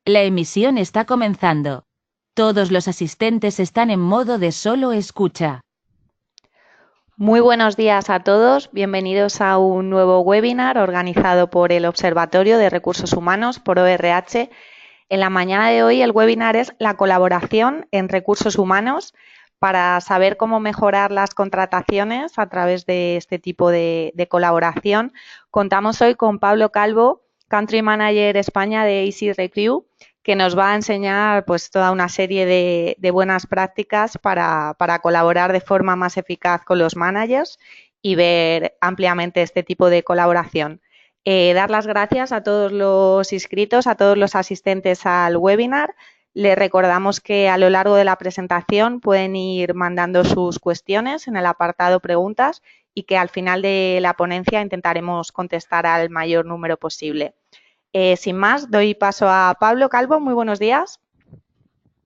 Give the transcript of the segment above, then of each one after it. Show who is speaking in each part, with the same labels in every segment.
Speaker 1: La emisión está comenzando. Todos los asistentes están en modo de solo escucha.
Speaker 2: Muy buenos días a todos. Bienvenidos a un nuevo webinar organizado por el Observatorio de Recursos Humanos, por ORH. En la mañana de hoy el webinar es la colaboración en recursos humanos para saber cómo mejorar las contrataciones a través de este tipo de colaboración. Contamos hoy con Pablo Calvo, Country Manager España de Easy Recruit, que nos va a enseñar pues toda una serie de buenas prácticas para colaborar de forma más eficaz con los managers y ver ampliamente este tipo de colaboración. Dar las gracias a todos los inscritos, a todos los asistentes al webinar. Les recordamos que a lo largo de la presentación pueden ir mandando sus cuestiones en el apartado preguntas y que al final de la ponencia intentaremos contestar al mayor número posible. Sin más, doy paso a Pablo Calvo. Muy buenos días.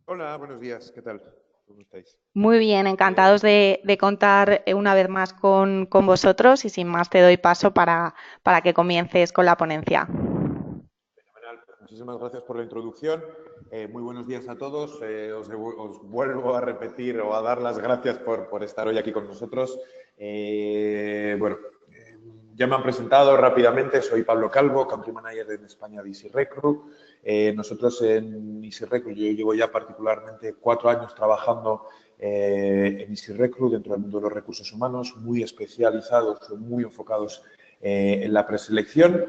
Speaker 3: Hola, buenos días. ¿Qué tal? ¿Cómo estáis?
Speaker 2: Muy bien, encantados de contar una vez más con vosotros y sin más te doy paso para que comiences con la ponencia.
Speaker 3: Fenomenal. Muchísimas gracias por la introducción. Muy buenos días a todos. Os vuelvo a repetir o a dar las gracias por estar hoy aquí con nosotros. Ya me han presentado rápidamente. Soy Pablo Calvo, Country Manager en España de Easy Recruit. Nosotros en Easy Recruit, yo llevo ya particularmente 4 años trabajando en Easy Recruit dentro del mundo de los recursos humanos, muy especializados, muy enfocados en la preselección.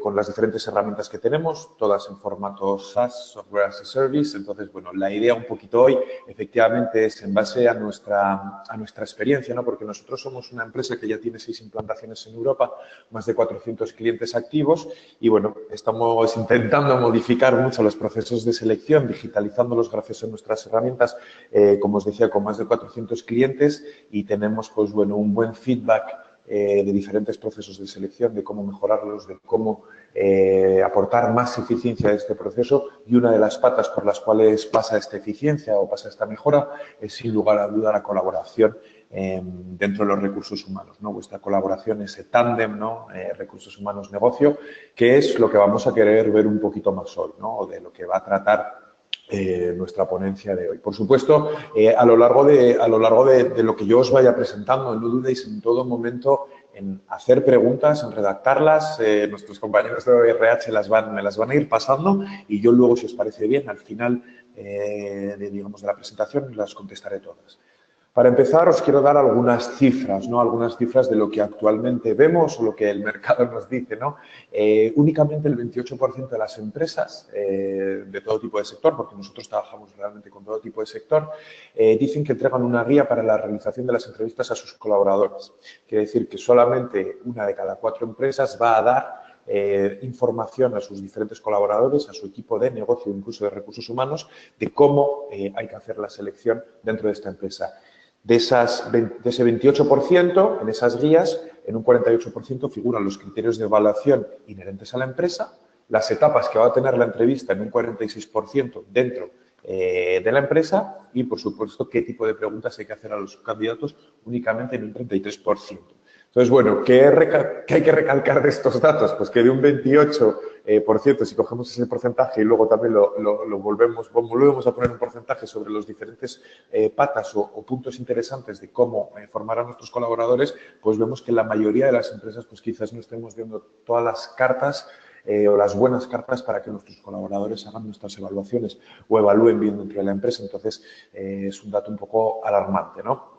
Speaker 3: Con las diferentes herramientas que tenemos, todas en formato SaaS, Software as a Service. Entonces, bueno, la idea un poquito hoy, efectivamente, es en base a nuestra experiencia, ¿no? Porque nosotros somos una empresa que ya tiene 6 implantaciones en Europa, más de 400 clientes activos y, bueno, estamos intentando modificar mucho los procesos de selección, digitalizándolos gracias a nuestras herramientas, como os decía, con más de 400 clientes y tenemos, pues, bueno, un buen feedback de diferentes procesos de selección, de cómo mejorarlos, de cómo aportar más eficiencia a este proceso y una de las patas por las cuales pasa esta eficiencia o pasa esta mejora es sin lugar a duda la colaboración dentro de los recursos humanos, ¿no? Vuestra colaboración, ese tándem, ¿no? Recursos humanos-negocio, que es lo que vamos a querer ver un poquito más hoy, ¿no? O de lo que va a tratar nuestra ponencia de hoy. Por supuesto, a lo largo de lo que yo os vaya presentando, no dudéis en todo momento en hacer preguntas, en redactarlas. Nuestros compañeros de ORH me las van a ir pasando y yo luego, si os parece bien, al final de la presentación las contestaré todas. Para empezar, os quiero dar algunas cifras, ¿no? Algunas cifras de lo que actualmente vemos o lo que el mercado nos dice, ¿no? Únicamente el 28% de las empresas de todo tipo de sector, porque nosotros trabajamos realmente con todo tipo de sector, dicen que entregan una guía para la realización de las entrevistas a sus colaboradores. Quiere decir que solamente una de cada 4 empresas va a dar información a sus diferentes colaboradores, a su equipo de negocio, incluso de recursos humanos, de cómo hay que hacer la selección dentro de esta empresa. De ese 28%, en esas guías, en un 48% figuran los criterios de evaluación inherentes a la empresa, las etapas que va a tener la entrevista en un 46% dentro de la empresa y, por supuesto, qué tipo de preguntas hay que hacer a los candidatos únicamente en un 33%. Entonces, bueno, ¿qué hay que recalcar de estos datos? Pues que de un 28%, si cogemos ese porcentaje y luego también lo volvemos a poner un porcentaje sobre los diferentes patas o puntos interesantes de cómo formar a nuestros colaboradores, pues vemos que la mayoría de las empresas pues quizás no estemos viendo todas las cartas o las buenas cartas para que nuestros colaboradores hagan nuestras evaluaciones o evalúen bien dentro de la empresa. Entonces, es un dato un poco alarmante, ¿no?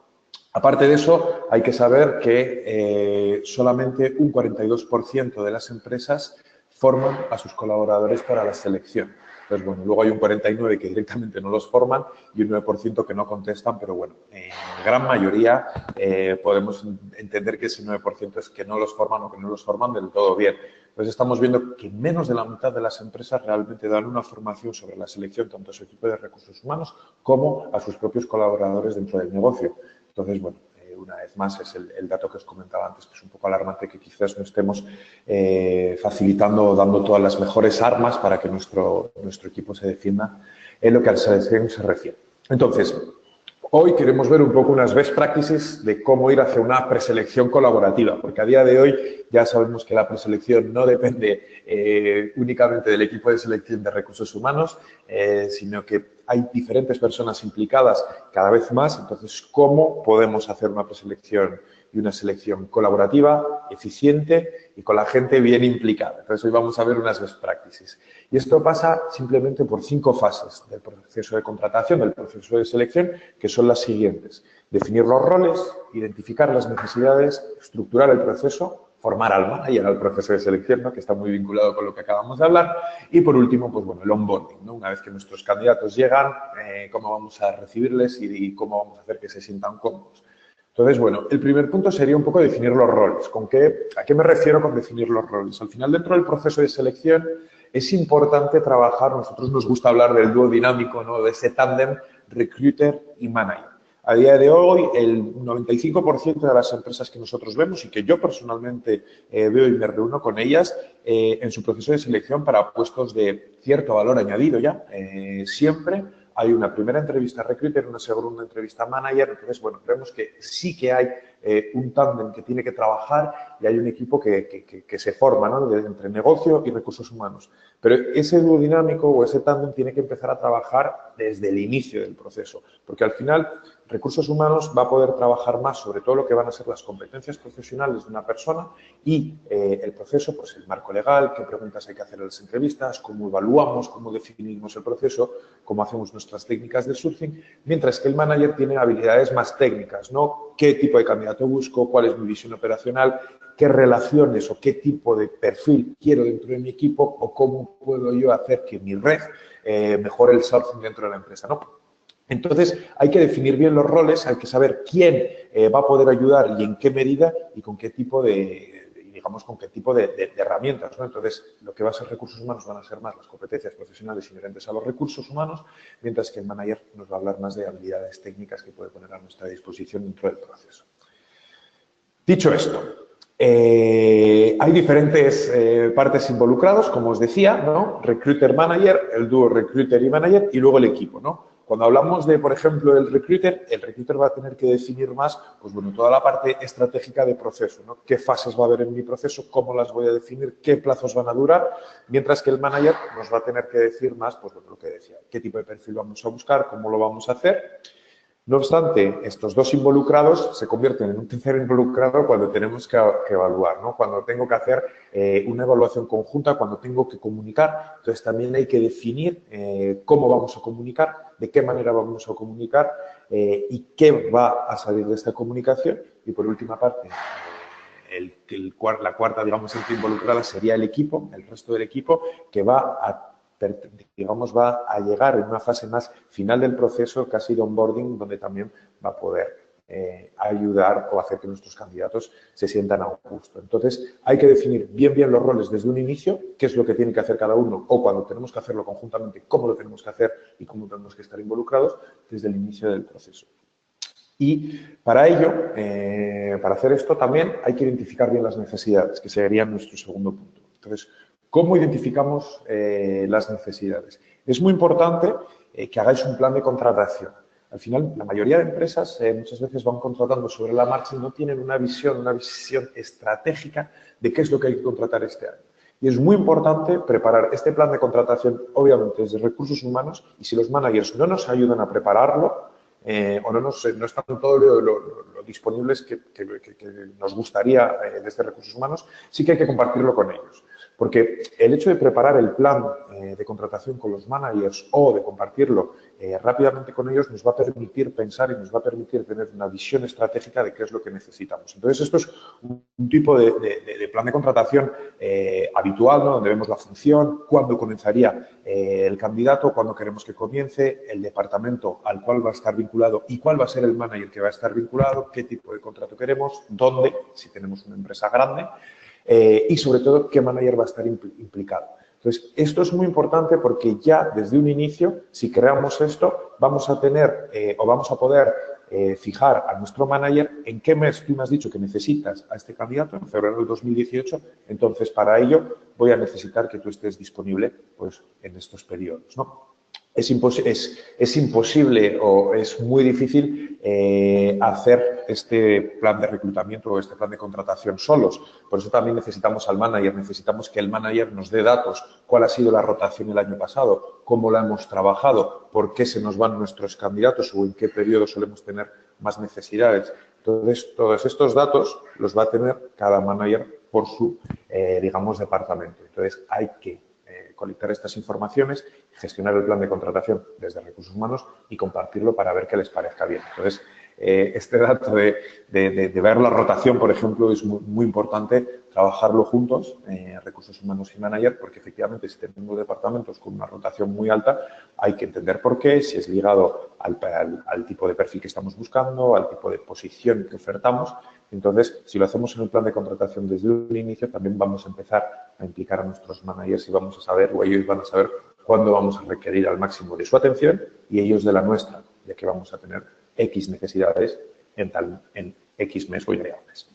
Speaker 3: Aparte de eso, hay que saber que solamente un 42% de las empresas forman a sus colaboradores para la selección. Entonces, bueno, luego hay un 49% que directamente no los forman y un 9% que no contestan, pero bueno, en gran mayoría podemos entender que ese 9% es que no los forman o que no los forman del todo bien. Entonces, estamos viendo que menos de la mitad de las empresas realmente dan una formación sobre la selección, tanto a su equipo de recursos humanos como a sus propios colaboradores dentro del negocio. Entonces, bueno, una vez más es el dato que os comentaba antes, que es un poco alarmante, que quizás no estemos facilitando o dando todas las mejores armas para que nuestro equipo se defienda en lo que a la selección se refiere. Entonces, Hoy queremos ver un poco unas best practices de cómo ir hacia una preselección colaborativa, porque a día de hoy ya sabemos que la preselección no depende únicamente del equipo de selección de recursos humanos, sino que hay diferentes personas implicadas cada vez más. Entonces, ¿cómo podemos hacer una preselección y una selección colaborativa, eficiente y con la gente bien implicada? Entonces, hoy vamos a ver unas best practices. Y esto pasa simplemente por 5 fases del proceso de contratación, del proceso de selección, que son las siguientes. Definir los roles, identificar las necesidades, estructurar el proceso, formar al manager al proceso de selección, ¿no?, que está muy vinculado con lo que acabamos de hablar. Y por último, pues bueno, el onboarding, ¿no? Una vez que nuestros candidatos llegan, cómo vamos a recibirles y cómo vamos a hacer que se sientan cómodos. Entonces, bueno, el primer punto sería un poco definir los roles. ¿A qué me refiero con definir los roles? Al final, dentro del proceso de selección, es importante trabajar, nosotros nos gusta hablar del dúo dinámico, ¿no?, de ese tándem recruiter y manager. A día de hoy, el 95% de las empresas que nosotros vemos y que yo personalmente veo y me reúno con ellas en su proceso de selección para puestos de cierto valor añadido ya, siempre hay una primera entrevista recruiter, una segunda entrevista manager. Entonces, bueno, vemos que sí que hay un tándem que tiene que trabajar y hay un equipo que se forma, ¿no?, entre negocio y recursos humanos. Pero ese dúo dinámico o ese tándem tiene que empezar a trabajar desde el inicio del proceso, porque al final recursos humanos va a poder trabajar más sobre todo lo que van a ser las competencias profesionales de una persona y el proceso, pues el marco legal, qué preguntas hay que hacer en las entrevistas, cómo evaluamos, cómo definimos el proceso, cómo hacemos nuestras técnicas de sourcing, mientras que el manager tiene habilidades más técnicas, ¿no? ¿Qué tipo de candidato busco? ¿Cuál es mi visión operacional? ¿Qué relaciones o qué tipo de perfil quiero dentro de mi equipo? ¿O cómo puedo yo hacer que mi red mejore el sourcing dentro de la empresa, ¿no? Entonces, hay que definir bien los roles, hay que saber quién va a poder ayudar y en qué medida y con qué tipo de herramientas, ¿no? Entonces, lo que va a ser recursos humanos van a ser más las competencias profesionales inherentes a los recursos humanos, mientras que el manager nos va a hablar más de habilidades técnicas que puede poner a nuestra disposición dentro del proceso. Dicho esto, hay diferentes partes involucradas, como os decía, ¿no? Recruiter-manager, el dúo recruiter y manager y luego el equipo, ¿no? Cuando hablamos de, por ejemplo, el recruiter va a tener que definir más, pues bueno, toda la parte estratégica de proceso, ¿no? ¿Qué fases va a haber en mi proceso? ¿Cómo las voy a definir? ¿Qué plazos van a durar? Mientras que el manager nos va a tener que decir más, pues bueno, lo que decía, qué tipo de perfil vamos a buscar, cómo lo vamos a hacer. No obstante, estos dos involucrados se convierten en un tercer involucrado cuando tenemos que evaluar, ¿no? Cuando tengo que hacer una evaluación conjunta, cuando tengo que comunicar. Entonces, también hay que definir cómo vamos a comunicar, de qué manera vamos a comunicar y qué va a salir de esta comunicación. Y, por última parte, la cuarta, digamos, involucrada sería el equipo, el resto del equipo, que va a llegar en una fase más final del proceso, casi de onboarding, donde también va a poder ayudar o hacer que nuestros candidatos se sientan a gusto. Entonces, hay que definir bien los roles desde un inicio, qué es lo que tiene que hacer cada uno, o cuando tenemos que hacerlo conjuntamente, cómo lo tenemos que hacer y cómo tenemos que estar involucrados desde el inicio del proceso. Y para ello, para hacer esto, también hay que identificar bien las necesidades, que sería nuestro segundo punto. Entonces, ¿cómo identificamos las necesidades? Es muy importante que hagáis un plan de contratación. Al final, la mayoría de empresas muchas veces van contratando sobre la marcha y no tienen una visión estratégica de qué es lo que hay que contratar este año. Y es muy importante preparar este plan de contratación, obviamente, desde recursos humanos, y si los managers no nos ayudan a prepararlo, o no están todo lo disponibles que nos gustaría desde recursos humanos, sí que hay que compartirlo con ellos. Porque el hecho de preparar el plan de contratación con los managers o de compartirlo rápidamente con ellos nos va a permitir pensar y nos va a permitir tener una visión estratégica de qué es lo que necesitamos. Entonces, esto es un tipo de plan de contratación habitual, ¿no? Donde vemos la función, cuándo comenzaría el candidato, cuándo queremos que comience, el departamento al cual va a estar vinculado y cuál va a ser el manager que va a estar vinculado, qué tipo de contrato queremos, dónde, si tenemos una empresa grande, y sobre todo qué manager va a estar implicado. Entonces, esto es muy importante porque ya desde un inicio, si creamos esto, vamos a tener o vamos a poder fijar a nuestro manager en qué mes tú me has dicho que necesitas a este candidato, en febrero del 2018, entonces para ello voy a necesitar que tú estés disponible pues, en estos periodos, ¿no? es imposible o es muy difícil hacer este plan de reclutamiento o este plan de contratación solos. Por eso también necesitamos al manager, necesitamos que el manager nos dé datos, cuál ha sido la rotación el año pasado, cómo la hemos trabajado, por qué se nos van nuestros candidatos o en qué periodo solemos tener más necesidades. Entonces, todos estos datos los va a tener cada manager por su, digamos, departamento. Entonces, hay que colectar estas informaciones, gestionar el plan de contratación desde recursos humanos y compartirlo para ver qué les parezca bien. Entonces, este dato de ver la rotación, por ejemplo, es muy importante trabajarlo juntos, recursos humanos y manager, porque efectivamente si tenemos departamentos con una rotación muy alta, hay que entender por qué, si es ligado al tipo de perfil que estamos buscando, al tipo de posición que ofertamos. Entonces, si lo hacemos en el plan de contratación desde el inicio, también vamos a empezar a implicar a nuestros managers y vamos a saber, o ellos van a saber, cuándo vamos a requerir al máximo de su atención y ellos de la nuestra, ya que vamos a tener X necesidades en X mes o Y mes.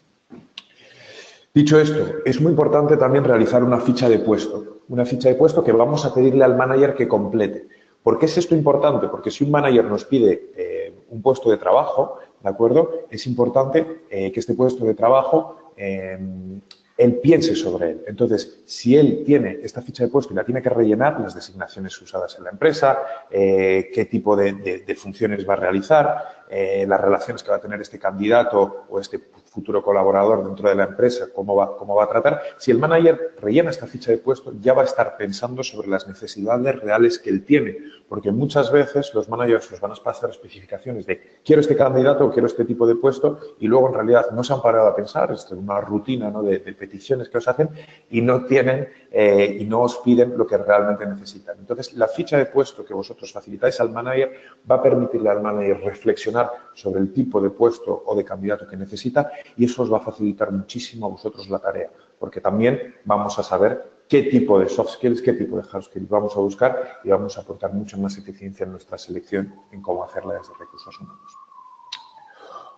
Speaker 3: Dicho esto, es muy importante también realizar una ficha de puesto que vamos a pedirle al manager que complete. ¿Por qué es esto importante? Porque si un manager nos pide un puesto de trabajo, ¿de acuerdo? Es importante que este puesto de trabajo él piense sobre él. Entonces, si él tiene esta ficha de puesto y la tiene que rellenar, las designaciones usadas en la empresa, qué tipo de funciones va a realizar, las relaciones que va a tener este candidato o este futuro colaborador dentro de la empresa, cómo va a tratar. Si el manager rellena esta ficha de puesto, ya va a estar pensando sobre las necesidades reales que él tiene, porque muchas veces los managers os van a pasar especificaciones de quiero este candidato o quiero este tipo de puesto y luego en realidad no se han parado a pensar, es una rutina, ¿no?, de peticiones que os hacen y no tienen y no os piden lo que realmente necesitan. Entonces, la ficha de puesto que vosotros facilitáis al manager va a permitirle al manager reflexionar sobre el tipo de puesto o de candidato que necesita y eso os va a facilitar muchísimo a vosotros la tarea, porque también vamos a saber qué tipo de soft skills, qué tipo de hard skills vamos a buscar y vamos a aportar mucha más eficiencia en nuestra selección en cómo hacerla desde recursos humanos.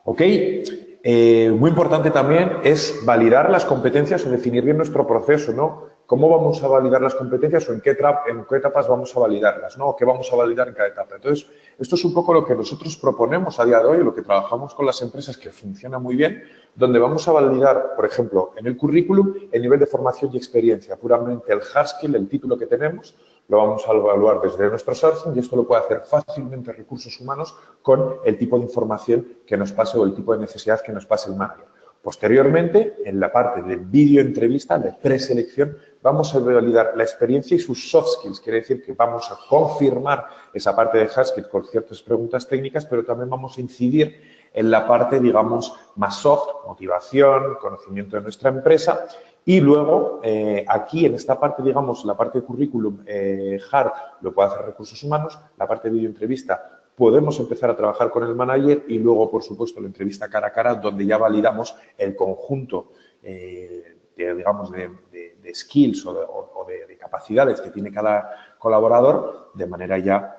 Speaker 3: ¿Ok? Muy importante también es validar las competencias o definir bien nuestro proceso, ¿no? ¿Cómo vamos a validar las competencias o en qué etapas vamos a validarlas, ¿no? ¿O qué vamos a validar en cada etapa? Entonces, esto es un poco lo que nosotros proponemos a día de hoy, lo que trabajamos con las empresas que funciona muy bien, donde vamos a validar, por ejemplo, en el currículum, el nivel de formación y experiencia, puramente el hard skill, el título que tenemos, lo vamos a evaluar desde nuestro sourcing y esto lo puede hacer fácilmente recursos humanos con el tipo de información que nos pase o el tipo de necesidad que nos pase el manager. Posteriormente, en la parte de vídeo entrevista, de preselección, vamos a validar la experiencia y sus soft skills. Quiere decir que vamos a confirmar esa parte de hard skills con ciertas preguntas técnicas, pero también vamos a incidir en la parte, digamos, más soft, motivación, conocimiento de nuestra empresa. Y luego, aquí en esta parte, digamos, la parte de currículum hard lo puede hacer recursos humanos, la parte de videoentrevista podemos empezar a trabajar con el manager y luego, por supuesto, la entrevista cara a cara, donde ya validamos el conjunto digamos, de skills o de capacidades que tiene cada colaborador de manera ya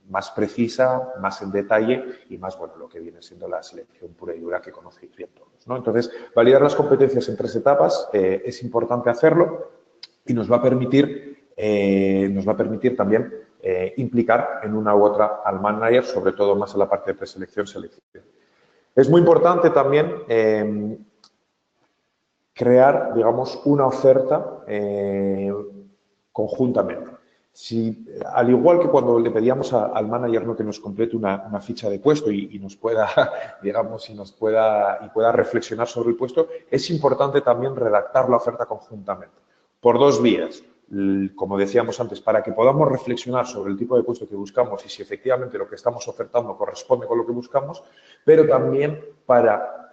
Speaker 3: más precisa, más en detalle y más, bueno, lo que viene siendo la selección pura y dura que conocéis bien todos, ¿no? Entonces, validar las competencias en 3 etapas es importante hacerlo y nos va a permitir también implicar en una u otra al manager, sobre todo más en la parte de preselección, selección. Es muy importante también crear, digamos, una oferta conjuntamente. Si, al igual que cuando le pedíamos al manager, ¿no?, que nos complete una ficha de puesto y nos pueda, digamos, pueda reflexionar sobre el puesto, es importante también redactar la oferta conjuntamente, por 2 vías. Como decíamos antes, para que podamos reflexionar sobre el tipo de puesto que buscamos y si efectivamente lo que estamos ofertando corresponde con lo que buscamos, pero también para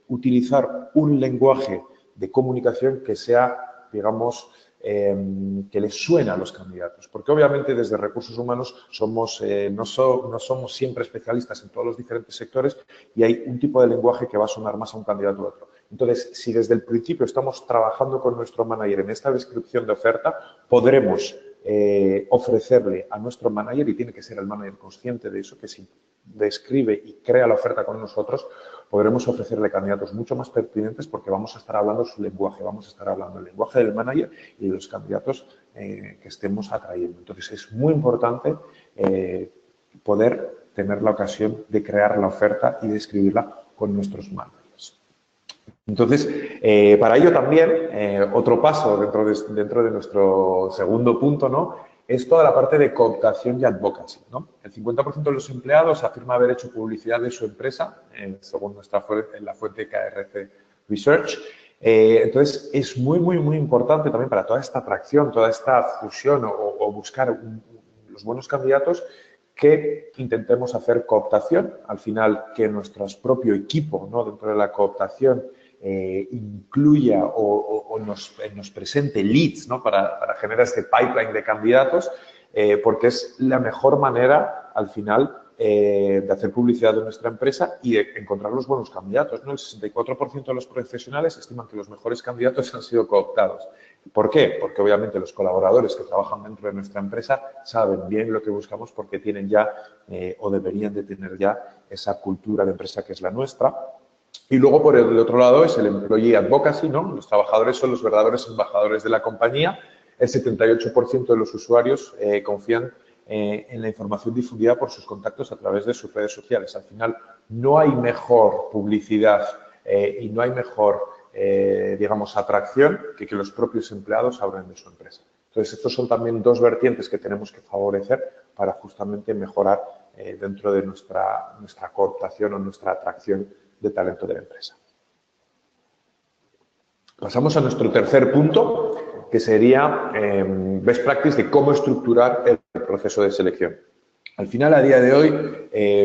Speaker 3: utilizar un lenguaje de comunicación que sea, digamos, que les suena a los candidatos. Porque obviamente desde recursos humanos no somos siempre especialistas en todos los diferentes sectores y hay un tipo de lenguaje que va a sonar más a un candidato u otro. Entonces, si desde el principio estamos trabajando con nuestro manager en esta descripción de oferta, podremos ofrecerle a nuestro manager, y tiene que ser el manager consciente de eso, que si describe y crea la oferta con nosotros, podremos ofrecerle candidatos mucho más pertinentes porque vamos a estar hablando su lenguaje, vamos a estar hablando el lenguaje del manager y de los candidatos que estemos atrayendo. Entonces, es muy importante poder tener la ocasión de crear la oferta y de escribirla con nuestros managers. Entonces, para ello también, otro paso dentro de nuestro segundo punto, ¿no?, es toda la parte de cooptación y advocacy, ¿no? El 50% de los empleados afirma haber hecho publicidad de su empresa, según la fuente KRC Research. Entonces, es muy importante también para toda esta atracción, toda esta fusión o buscar los buenos candidatos, que intentemos hacer cooptación. Al final, que nuestro propio equipo, ¿no?, dentro de la cooptación incluya o nos presente leads, ¿no?, para generar este pipeline de candidatos, porque es la mejor manera, al final, de hacer publicidad de nuestra empresa y de encontrar los buenos candidatos, ¿no? El 64% de los profesionales estiman que los mejores candidatos han sido cooptados. ¿Por qué? Porque obviamente los colaboradores que trabajan dentro de nuestra empresa saben bien lo que buscamos porque tienen ya o deberían de tener ya esa cultura de empresa que es la nuestra. Y luego, por el otro lado, es el employee advocacy, ¿no? Los trabajadores son los verdaderos embajadores de la compañía. El 78% de los usuarios confían en la información difundida por sus contactos a través de sus redes sociales. Al final, no hay mejor publicidad y no hay mejor, digamos, atracción que los propios empleados hablen de su empresa. Entonces, estos son también dos vertientes que tenemos que favorecer para justamente mejorar dentro de nuestra cooptación o nuestra atracción de talento de la empresa. Pasamos a nuestro tercer punto, que sería best practice de cómo estructurar el proceso de selección. Al final, a día de hoy,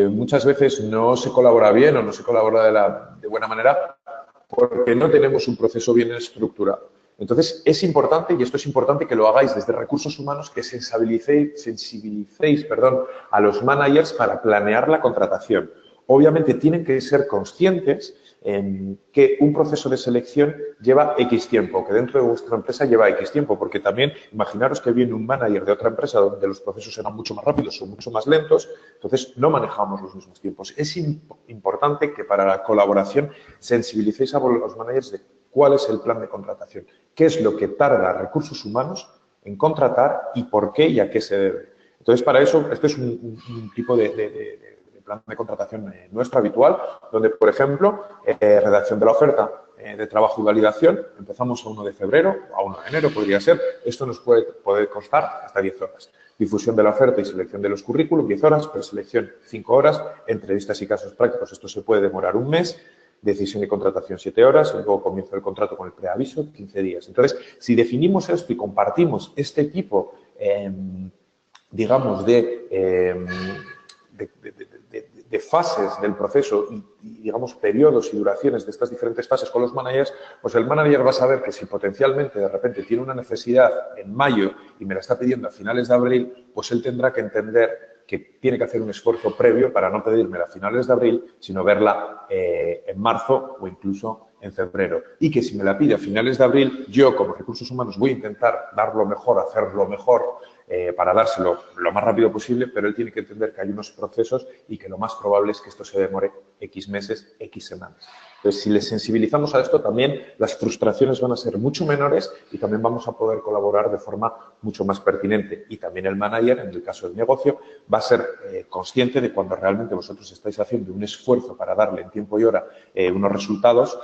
Speaker 3: muchas veces no se colabora bien o no se colabora de buena manera porque no tenemos un proceso bien estructurado. Entonces, es importante, y esto es importante, que lo hagáis desde recursos humanos, que sensibilicéis a los managers para planear la contratación. Obviamente, tienen que ser conscientes que un proceso de selección lleva X tiempo, que dentro de vuestra empresa lleva X tiempo, porque también imaginaros que viene un manager de otra empresa donde los procesos serán mucho más rápidos o mucho más lentos, entonces no manejamos los mismos tiempos. Es importante que para la colaboración sensibilicéis a los managers de cuál es el plan de contratación, qué es lo que tarda recursos humanos en contratar y por qué y a qué se debe. Entonces, para eso, este es un tipo de plan de contratación nuestro habitual, donde, por ejemplo, redacción de la oferta de trabajo y validación, empezamos a 1 de febrero, a 1 de enero podría ser, esto nos puede costar hasta 10 horas. Difusión de la oferta y selección de los currículos, 10 horas, preselección 5 horas, entrevistas y casos prácticos, esto se puede demorar un mes, decisión de contratación 7 horas, y luego comienzo del contrato con el preaviso, 15 días. Entonces, si definimos esto y compartimos este tipo, digamos, de fases del proceso y, digamos, periodos y duraciones de estas diferentes fases con los managers, pues el manager va a saber que si potencialmente de repente tiene una necesidad en mayo y me la está pidiendo a finales de abril, pues él tendrá que entender que tiene que hacer un esfuerzo previo para no pedírmela a finales de abril, sino verla en marzo o incluso en febrero. Y que si me la pide a finales de abril, yo como recursos humanos voy a intentar dar lo mejor, hacerlo mejor, para dárselo lo más rápido posible, pero él tiene que entender que hay unos procesos y que lo más probable es que esto se demore X meses, X semanas. Entonces, si les sensibilizamos a esto, también las frustraciones van a ser mucho menores y también vamos a poder colaborar de forma mucho más pertinente. Y también el manager, en el caso del negocio, va a ser consciente de cuando realmente vosotros estáis haciendo un esfuerzo para darle en tiempo y hora unos resultados,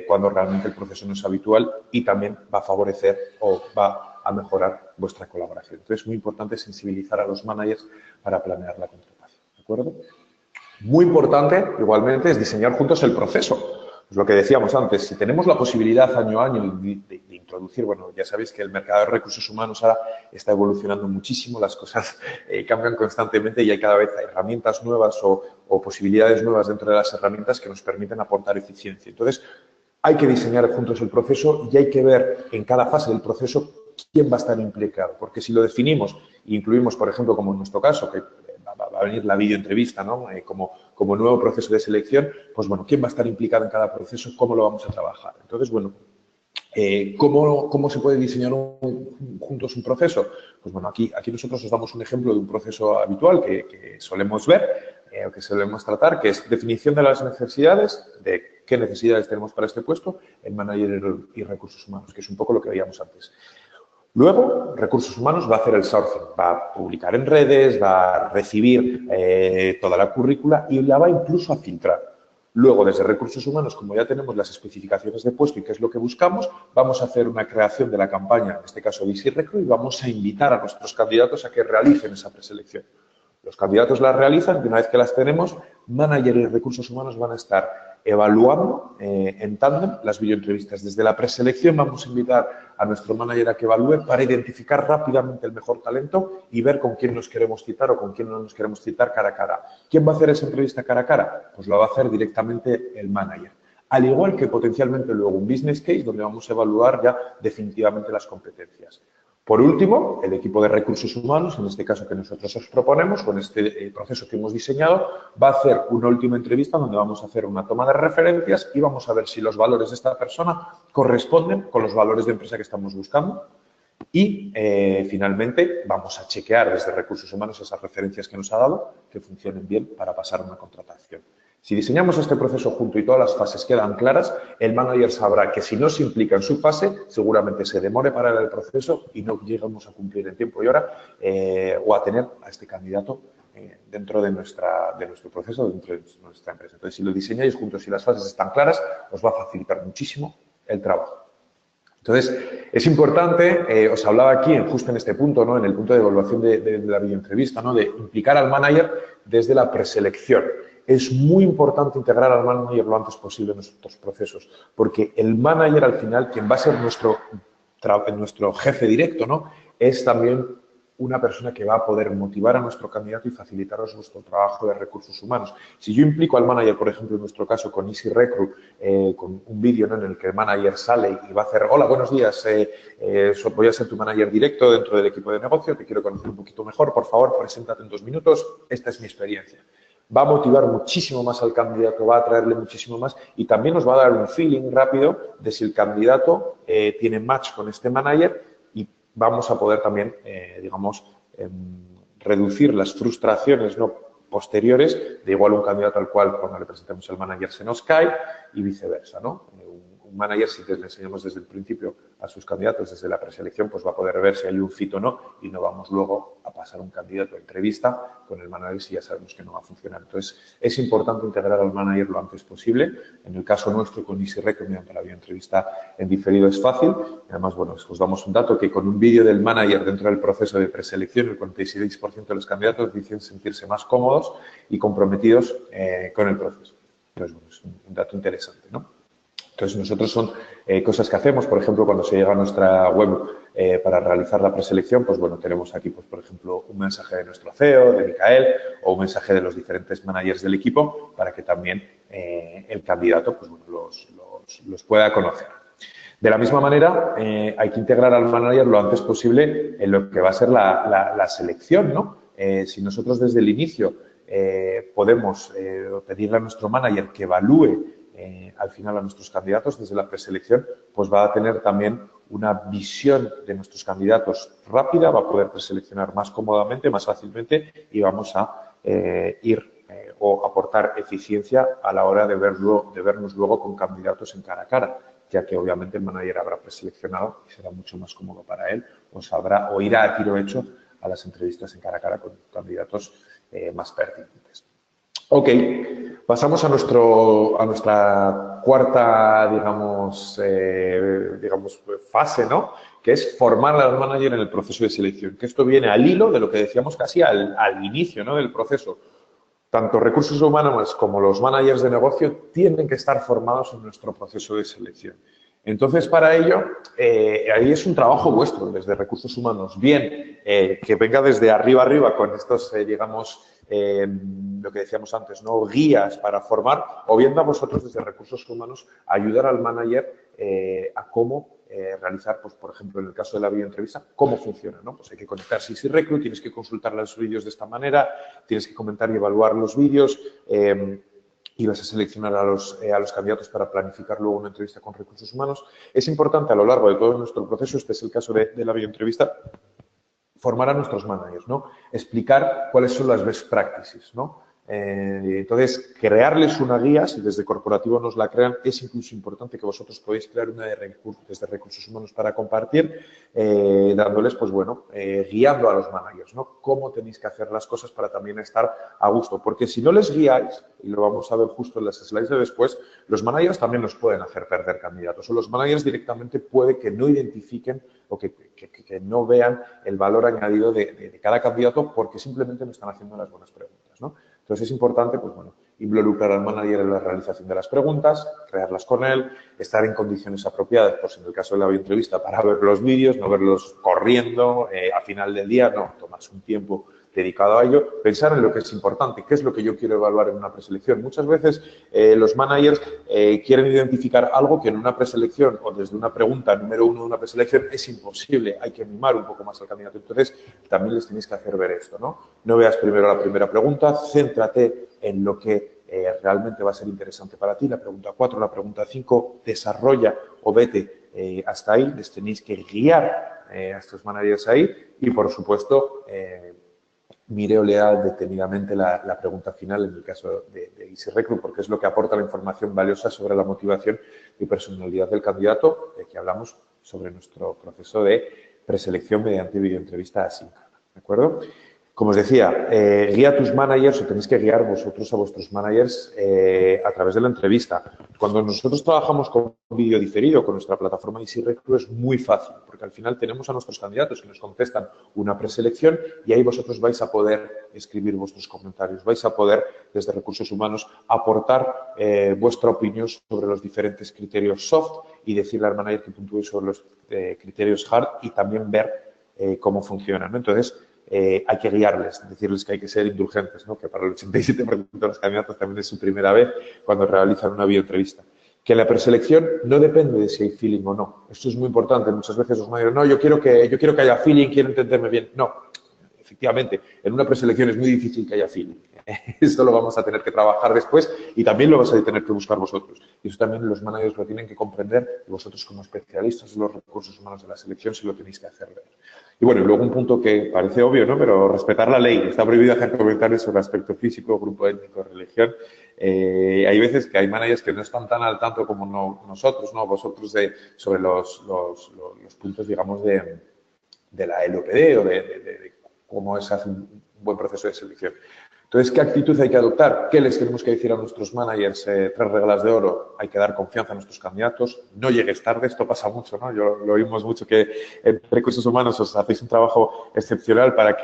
Speaker 3: cuando realmente el proceso no es habitual, y también va a favorecer o va a mejorar vuestra colaboración. Entonces, es muy importante sensibilizar a los managers para planear la contratación, ¿de acuerdo? Muy importante, igualmente, es diseñar juntos el proceso. Pues lo que decíamos antes, si tenemos la posibilidad año a año de introducir, bueno, ya sabéis que el mercado de recursos humanos ahora está evolucionando muchísimo, las cosas cambian constantemente y hay cada vez herramientas nuevas o posibilidades nuevas dentro de las herramientas que nos permiten aportar eficiencia. Entonces, hay que diseñar juntos el proceso y hay que ver en cada fase del proceso quién va a estar implicado, porque si lo definimos e incluimos, por ejemplo, como en nuestro caso, que va a venir la videoentrevista, ¿no? Como nuevo proceso de selección, pues bueno, quién va a estar implicado en cada proceso, cómo lo vamos a trabajar. Entonces, bueno, ¿cómo se puede diseñar juntos un proceso? Pues bueno, aquí nosotros os damos un ejemplo de un proceso habitual que solemos ver. que solemos tratar, que es definición de las necesidades, de qué necesidades tenemos para este puesto, el manager y recursos humanos, que es un poco lo que veíamos antes. Luego, recursos humanos va a hacer el sourcing, va a publicar en redes, va a recibir toda la currícula y la va incluso a filtrar. Luego, desde recursos humanos, como ya tenemos las especificaciones de puesto y qué es lo que buscamos, vamos a hacer una creación de la campaña, en este caso de Easy Recruit, y vamos a invitar a nuestros candidatos a que realicen esa preselección. Los candidatos las realizan y una vez que las tenemos, manager y recursos humanos van a estar evaluando en tándem las videoentrevistas. Desde la preselección vamos a invitar a nuestro manager a que evalúe para identificar rápidamente el mejor talento y ver con quién nos queremos citar o con quién no nos queremos citar cara a cara. ¿Quién va a hacer esa entrevista cara a cara? Pues la va a hacer directamente el manager. Al igual que potencialmente luego un business case donde vamos a evaluar ya definitivamente las competencias. Por último, el equipo de recursos humanos, en este caso que nosotros os proponemos, con este proceso que hemos diseñado, va a hacer una última entrevista donde vamos a hacer una toma de referencias y vamos a ver si los valores de esta persona corresponden con los valores de empresa que estamos buscando. Y, finalmente, vamos a chequear desde recursos humanos esas referencias que nos ha dado, que funcionen bien para pasar una contratación. Si diseñamos este proceso junto y todas las fases quedan claras, el manager sabrá que si no se implica en su fase, seguramente se demore para el proceso y no llegamos a cumplir en tiempo y hora o a tener a este candidato dentro de nuestro proceso, dentro de nuestra empresa. Entonces, si lo diseñáis juntos y las fases están claras, os va a facilitar muchísimo el trabajo. Entonces, es importante, os hablaba aquí, justo en este punto, ¿no? En el punto de evaluación de la videoentrevista, ¿no? De implicar al manager desde la preselección. Es muy importante integrar al manager lo antes posible en nuestros procesos, porque el manager, al final, quien va a ser nuestro jefe directo, ¿no? Es también una persona que va a poder motivar a nuestro candidato y facilitaros nuestro trabajo de recursos humanos. Si yo implico al manager, por ejemplo, en nuestro caso con Easy Recruit, con un vídeo, ¿no? En el que el manager sale y va a hacer, hola, buenos días, voy a ser tu manager directo dentro del equipo de negocio, te quiero conocer un poquito mejor, por favor, preséntate en 2 minutos, esta es mi experiencia. Va a motivar muchísimo más al candidato, va a atraerle muchísimo más y también nos va a dar un feeling rápido de si el candidato tiene match con este manager y vamos a poder también, reducir las frustraciones, ¿no? Posteriores de igual un candidato al cual cuando le presentemos al manager se nos cae y viceversa, ¿no? Un manager, si le enseñamos desde el principio a sus candidatos, desde la preselección, pues va a poder ver si hay un fit o no y no vamos luego a pasar un candidato a entrevista con el manager si ya sabemos que no va a funcionar. Entonces, es importante integrar al manager lo antes posible. En el caso nuestro, con Easy Recruit, mediante la videoentrevista en diferido es fácil. Además, bueno, os damos un dato que con un vídeo del manager dentro del proceso de preselección, el 46% de los candidatos dicen sentirse más cómodos y comprometidos con el proceso. Entonces, bueno, es un dato interesante, ¿no? Entonces, nosotros son cosas que hacemos, por ejemplo, cuando se llega a nuestra web para realizar la preselección, pues bueno, tenemos aquí, pues por ejemplo, un mensaje de nuestro CEO, de Micael, o un mensaje de los diferentes managers del equipo para que también el candidato, pues bueno, los pueda conocer. De la misma manera, hay que integrar al manager lo antes posible en lo que va a ser la selección, ¿no? Si nosotros desde el inicio podemos pedirle a nuestro manager que evalúe al final a nuestros candidatos desde la preselección, pues va a tener también una visión de nuestros candidatos rápida, va a poder preseleccionar más cómodamente, más fácilmente y vamos a o aportar eficiencia a la hora de vernos luego con candidatos en cara a cara, ya que obviamente el manager habrá preseleccionado y será mucho más cómodo para él o irá a tiro hecho a las entrevistas en cara a cara con candidatos más pertinentes. Ok, pasamos a nuestra cuarta, digamos, fase, ¿no? Que es formar al manager en el proceso de selección. Que esto viene al hilo de lo que decíamos casi al inicio, ¿no? Del proceso. Tanto recursos humanos como los managers de negocio tienen que estar formados en nuestro proceso de selección. Entonces, para ello, ahí es un trabajo vuestro desde recursos humanos. Bien, que venga desde arriba con estos, lo que decíamos antes, ¿no? Guías para formar, o bien a vosotros desde recursos humanos ayudar al manager a cómo realizar, pues, por ejemplo, en el caso de la videoentrevista, cómo funciona, ¿no? Pues hay que conectarse a Easy Recruit, tienes que consultar los vídeos de esta manera, tienes que comentar y evaluar los vídeos, y vas a seleccionar a los candidatos para planificar luego una entrevista con recursos humanos. Es importante a lo largo de todo nuestro proceso, este es el caso de la videoentrevista, formar a nuestros managers, ¿no? Explicar cuáles son las best practices, ¿no? Entonces, crearles una guía, si desde corporativo nos la crean, es incluso importante que vosotros podéis crear una desde recursos humanos para compartir, dándoles, pues bueno, guiando a los managers, ¿no? Cómo tenéis que hacer las cosas para también estar a gusto. Porque si no les guiáis, y lo vamos a ver justo en las slides de después, los managers también nos pueden hacer perder candidatos. O los managers directamente puede que no identifiquen o que no vean el valor añadido de cada candidato porque simplemente no están haciendo las buenas preguntas, ¿no? Entonces, es importante, pues bueno, involucrar al manager en la realización de las preguntas, crearlas con él, estar en condiciones apropiadas, pues en el caso de la videoentrevista, para ver los vídeos, no verlos corriendo a final del día, no, tomarse un tiempo dedicado a ello, pensar en lo que es importante, qué es lo que yo quiero evaluar en una preselección. Muchas veces los managers quieren identificar algo que en una preselección o desde una pregunta número 1 de una preselección es imposible, hay que mimar un poco más al candidato. Entonces, también les tenéis que hacer ver esto, ¿no? No veas primero la primera pregunta, céntrate en lo que realmente va a ser interesante para ti. La pregunta 4, la pregunta 5, desarrolla o vete hasta ahí. Les tenéis que guiar a estos managers ahí y, por supuesto, mire o lea detenidamente la pregunta final en el caso de Easy Recruit, porque es lo que aporta la información valiosa sobre la motivación y personalidad del candidato, de que hablamos sobre nuestro proceso de preselección mediante videoentrevista asíncrona. ¿De acuerdo? Como os decía, guía a tus managers o tenéis que guiar vosotros a vuestros managers a través de la entrevista. Cuando nosotros trabajamos con vídeo diferido, con nuestra plataforma Easy Recruit, es muy fácil, porque al final tenemos a nuestros candidatos que nos contestan una preselección y ahí vosotros vais a poder escribir vuestros comentarios, vais a poder, desde Recursos Humanos, aportar vuestra opinión sobre los diferentes criterios soft y decirle al manager que puntúe sobre los criterios hard y también ver cómo funcionan, ¿no? Entonces, hay que guiarles, decirles que hay que ser indulgentes, ¿no? Que para el 87% de los candidatos también es su primera vez cuando realizan una videoentrevista. Que la preselección no depende de si hay feeling o no. Esto es muy importante. Muchas veces los managers, no, yo quiero que haya feeling, quiero entenderme bien. No, efectivamente, en una preselección es muy difícil que haya feeling. Esto lo vamos a tener que trabajar después y también lo vais a tener que buscar vosotros. Y eso también los managers lo tienen que comprender y vosotros como especialistas en los recursos humanos de la selección se lo tenéis que hacer ver. Y bueno, luego un punto que parece obvio, ¿no? Pero respetar la ley. Está prohibido hacer comentarios sobre aspecto físico, grupo étnico, religión. Hay veces que hay managers que no están tan al tanto como nosotros, ¿no? Vosotros sobre los puntos, digamos, de la LOPD o de cómo se hace un buen proceso de selección. Entonces, ¿qué actitud hay que adoptar? ¿Qué les tenemos que decir a nuestros managers? 3 reglas de oro. Hay que dar confianza a nuestros candidatos. No llegues tarde. Esto pasa mucho, ¿no? Lo oímos mucho que en Recursos Humanos os hacéis un trabajo excepcional para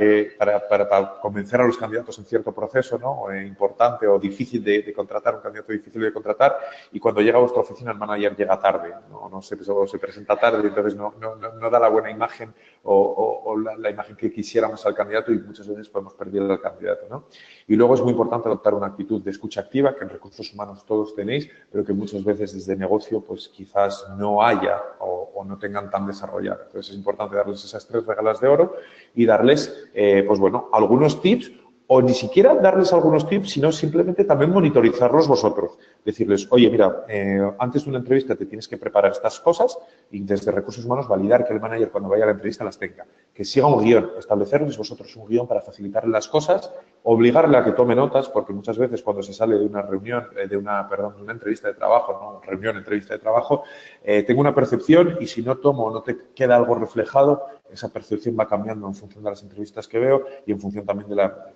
Speaker 3: convencer a los candidatos en cierto proceso, ¿no? Importante o difícil de contratar, un candidato difícil de contratar. Y cuando llega a vuestra oficina, el manager llega tarde, ¿no? Se presenta tarde, entonces no da la buena imagen o la imagen que quisiéramos al candidato y muchas veces podemos perder al candidato, ¿no? Y luego es muy importante adoptar una actitud de escucha activa, que en recursos humanos todos tenéis, pero que muchas veces desde negocio pues quizás no haya o no tengan tan desarrollada. Entonces es importante darles esas 3 reglas de oro y darles, pues bueno, algunos tips o ni siquiera darles algunos tips, sino simplemente también monitorizarlos vosotros. Decirles, oye, mira, antes de una entrevista te tienes que preparar estas cosas y desde Recursos Humanos validar que el manager cuando vaya a la entrevista las tenga. Que siga un guión, establecerles vosotros un guión para facilitarle las cosas, obligarle a que tome notas, porque muchas veces cuando se sale de una reunión, de una entrevista de trabajo, no reunión, entrevista de trabajo, tengo una percepción y si no tomo o no te queda algo reflejado, esa percepción va cambiando en función de las entrevistas que veo y en función también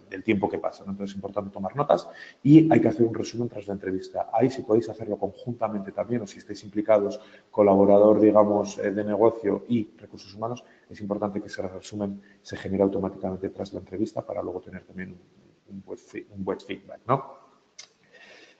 Speaker 3: del tiempo que pasa, ¿no? Entonces es importante tomar notas y hay que hacer un resumen tras la entrevista. Ahí si podéis hacerlo conjuntamente también o si estáis implicados, colaborador, digamos, de negocio y recursos humanos, es importante que ese resumen se genere automáticamente tras la entrevista para luego tener también un buen feedback, ¿no?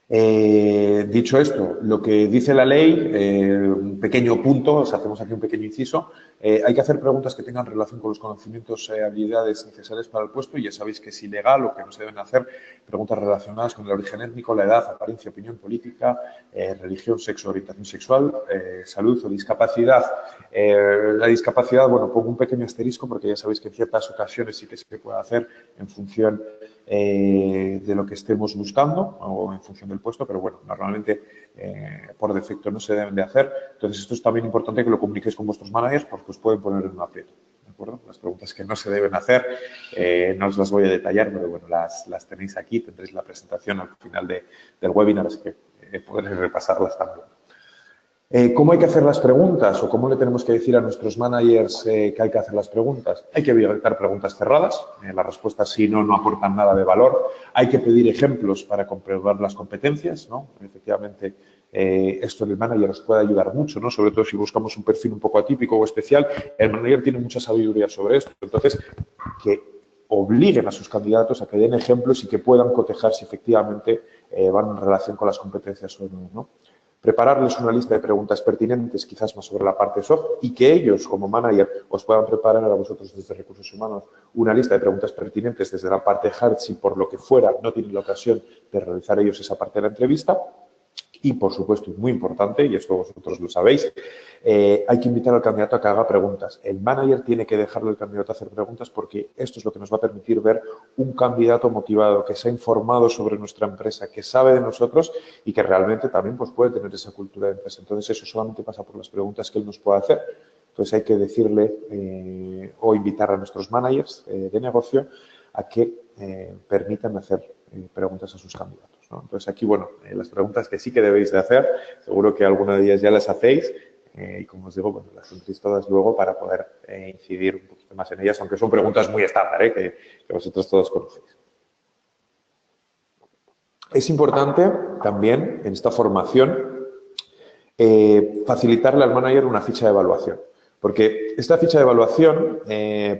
Speaker 3: Dicho esto, lo que dice la ley, un pequeño punto, hacemos aquí un pequeño inciso, hay que hacer preguntas que tengan relación con los conocimientos y habilidades necesarias para el puesto y ya sabéis que es ilegal o que no se deben hacer preguntas relacionadas con el origen étnico, la edad, apariencia, opinión política, religión, sexo, orientación sexual, salud o discapacidad. La discapacidad, bueno, pongo un pequeño asterisco porque ya sabéis que en ciertas ocasiones sí que se puede hacer en función de lo que estemos buscando o en función del puesto, pero bueno, normalmente por defecto no se deben de hacer. Entonces, esto es también importante que lo comuniquéis con vuestros managers porque os pueden poner en un aprieto. ¿De acuerdo? Las preguntas que no se deben hacer, no os las voy a detallar, pero bueno, las tenéis aquí, tendréis la presentación al final del webinar, así que podréis repasarlas también. ¿Cómo hay que hacer las preguntas o cómo le tenemos que decir a nuestros managers que hay que hacer las preguntas? Hay que evitar preguntas cerradas. Las respuestas, si no, no aportan nada de valor. Hay que pedir ejemplos para comprobar las competencias, ¿no? Efectivamente, esto en el manager os puede ayudar mucho, ¿no? Sobre todo si buscamos un perfil un poco atípico o especial. El manager tiene mucha sabiduría sobre esto. Entonces, que obliguen a sus candidatos a que den ejemplos y que puedan cotejar si efectivamente van en relación con las competencias o no, ¿no? Prepararles una lista de preguntas pertinentes, quizás más sobre la parte soft, y que ellos, como manager, os puedan preparar a vosotros desde Recursos Humanos una lista de preguntas pertinentes desde la parte hard, si por lo que fuera no tienen la ocasión de realizar ellos esa parte de la entrevista. Y, por supuesto, muy importante, y esto vosotros lo sabéis, hay que invitar al candidato a que haga preguntas. El manager tiene que dejarle al candidato hacer preguntas porque esto es lo que nos va a permitir ver un candidato motivado, que se ha informado sobre nuestra empresa, que sabe de nosotros y que realmente también pues, puede tener esa cultura de empresa. Entonces, eso solamente pasa por las preguntas que él nos puede hacer. Entonces, hay que decirle o invitar a nuestros managers de negocio a que permitan hacer preguntas a sus candidatos, ¿no? Entonces, aquí, bueno, las preguntas que sí que debéis de hacer, seguro que alguna de ellas ya las hacéis y, como os digo, bueno, las tendréis todas luego para poder incidir un poquito más en ellas, aunque son preguntas muy estándar, que vosotros todos conocéis. Es importante también, en esta formación, facilitarle al manager una ficha de evaluación, porque esta ficha de evaluación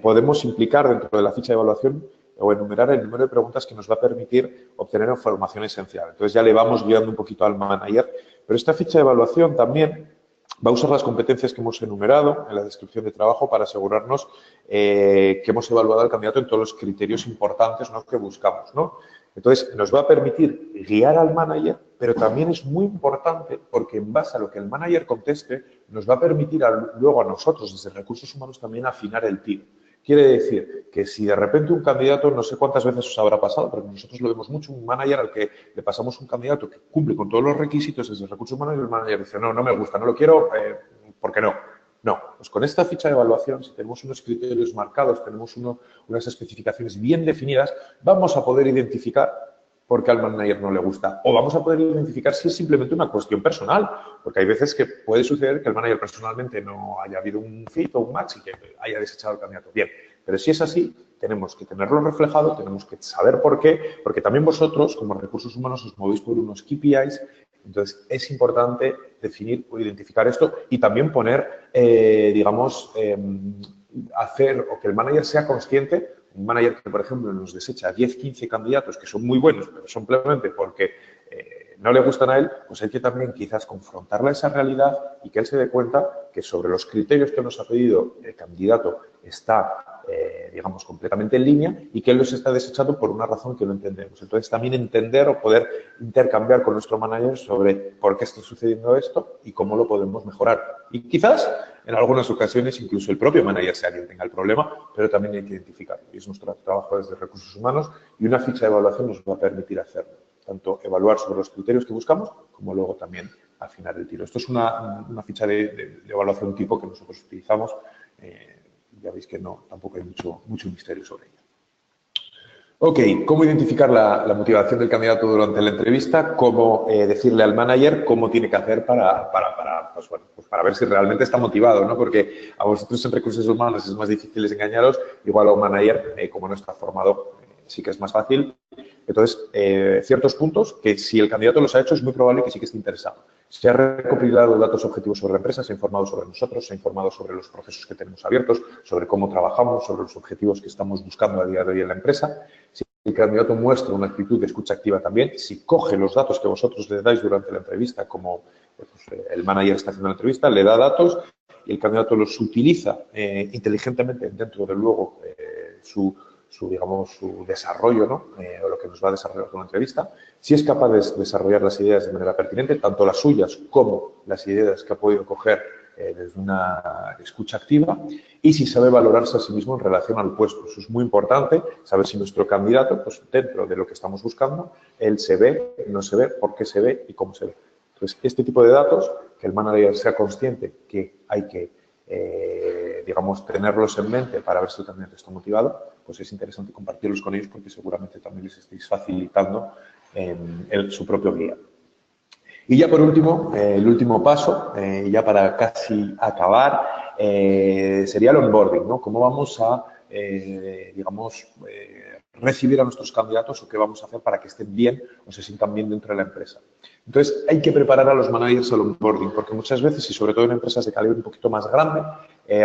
Speaker 3: podemos implicar dentro de la ficha de evaluación o enumerar el número de preguntas que nos va a permitir obtener información esencial. Entonces, ya le vamos guiando un poquito al manager, pero esta ficha de evaluación también va a usar las competencias que hemos enumerado en la descripción de trabajo para asegurarnos que hemos evaluado al candidato en todos los criterios importantes, ¿no?, que buscamos, ¿no? Entonces, nos va a permitir guiar al manager, pero también es muy importante porque en base a lo que el manager conteste, nos va a permitir luego a nosotros, desde Recursos Humanos, también afinar el tiro. Quiere decir que si de repente un candidato, no sé cuántas veces os habrá pasado, pero nosotros lo vemos mucho, un manager al que le pasamos un candidato que cumple con todos los requisitos desde Recursos Humanos y el manager dice, no, no me gusta, no lo quiero, ¿por qué no? No, pues con esta ficha de evaluación, si tenemos unos criterios marcados, tenemos unas especificaciones bien definidas, vamos a poder identificar por qué al manager no le gusta. O vamos a poder identificar si es simplemente una cuestión personal, porque hay veces que puede suceder que el manager personalmente no haya habido un fit o un match y que haya desechado el candidato. Bien, pero si es así, tenemos que tenerlo reflejado, tenemos que saber por qué, porque también vosotros, como Recursos Humanos, os movéis por unos KPIs. Entonces, es importante definir o identificar esto y también poner, hacer o que el manager sea consciente, un manager que, por ejemplo, nos desecha 10, 15 candidatos que son muy buenos, pero simplemente porque no le gustan a él, pues hay que también quizás confrontarle a esa realidad y que él se dé cuenta que sobre los criterios que nos ha pedido el candidato está, completamente en línea y que él los está desechando por una razón que no entendemos. Entonces, también entender o poder intercambiar con nuestro manager sobre por qué está sucediendo esto y cómo lo podemos mejorar. Y quizás, en algunas ocasiones, incluso el propio manager sea quien tenga el problema, pero también hay que identificarlo. Y es nuestro trabajo desde Recursos Humanos y una ficha de evaluación nos va a permitir hacerlo. Tanto evaluar sobre los criterios que buscamos, como luego también afinar el tiro. Esto es una ficha de evaluación tipo que nosotros utilizamos. Ya veis que no, tampoco hay mucho misterio sobre ella. Ok, ¿cómo identificar la motivación del candidato durante la entrevista? ¿Cómo decirle al manager cómo tiene que hacer para ver si realmente está motivado, ¿no? Porque a vosotros en Recursos Humanos es más difícil engañaros, igual a un manager, como no está formado, sí que es más fácil. Entonces, ciertos puntos que si el candidato los ha hecho es muy probable que sí que esté interesado. Se ha recopilado datos objetivos sobre la empresa, se ha informado sobre nosotros, se ha informado sobre los procesos que tenemos abiertos, sobre cómo trabajamos, sobre los objetivos que estamos buscando a día de hoy en la empresa. Si el candidato muestra una actitud de escucha activa también, si coge los datos que vosotros le dais durante la entrevista, como el manager está haciendo la entrevista, le da datos y el candidato los utiliza inteligentemente dentro de luego su desarrollo, ¿no? O lo que nos va a desarrollar con la entrevista, si es capaz de desarrollar las ideas de manera pertinente, tanto las suyas como las ideas que ha podido coger desde una escucha activa, y si sabe valorarse a sí mismo en relación al puesto. Eso es muy importante, saber si nuestro candidato, pues dentro de lo que estamos buscando, él se ve, no se ve, por qué se ve y cómo se ve. Entonces, este tipo de datos, que el manager sea consciente que hay que digamos, tenerlos en mente para ver si también está motivado, pues es interesante compartirlos con ellos porque seguramente también les estáis facilitando su propio guía. Y ya por último, el último paso, ya para casi acabar, sería el onboarding, ¿no? Cómo vamos a, digamos, recibir a nuestros candidatos o qué vamos a hacer para que estén bien o se sientan bien dentro de la empresa. Entonces, hay que preparar a los managers al onboarding, porque muchas veces, y sobre todo en empresas de calibre un poquito más grande,